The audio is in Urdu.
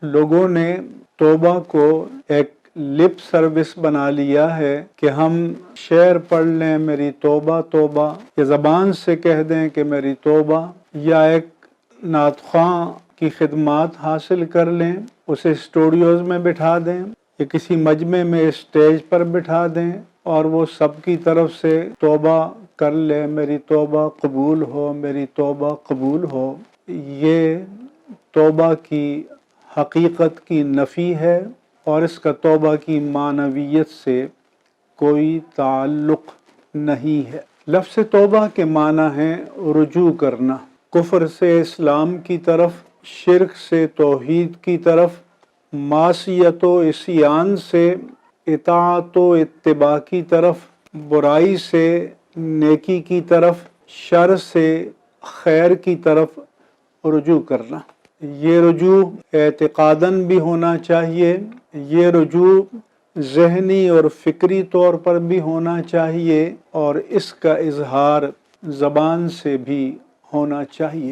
لوگوں نے توبہ کو ایک لپ سروس بنا لیا ہے کہ ہم شعر پڑھ لیں میری توبہ توبہ، یا زبان سے کہہ دیں کہ میری توبہ، یا ایک نعت خواں کی خدمات حاصل کر لیں، اسے اسٹوڈیوز میں بٹھا دیں یا کسی مجمع میں اسٹیج پر بٹھا دیں اور وہ سب کی طرف سے توبہ کر لے، میری توبہ قبول ہو، میری توبہ قبول ہو۔ یہ توبہ کی حقیقت کی نفی ہے اور اس کا توبہ کی معنویت سے کوئی تعلق نہیں ہے۔ لفظ توبہ کے معنی ہیں رجوع کرنا، کفر سے اسلام کی طرف، شرک سے توحید کی طرف، معصیت و عصیان سے اطاعت و اتباع کی طرف، برائی سے نیکی کی طرف، شر سے خیر کی طرف رجوع کرنا۔ یہ رجوع اعتقاداً بھی ہونا چاہیے، یہ رجوع ذہنی اور فکری طور پر بھی ہونا چاہیے، اور اس کا اظہار زبان سے بھی ہونا چاہیے۔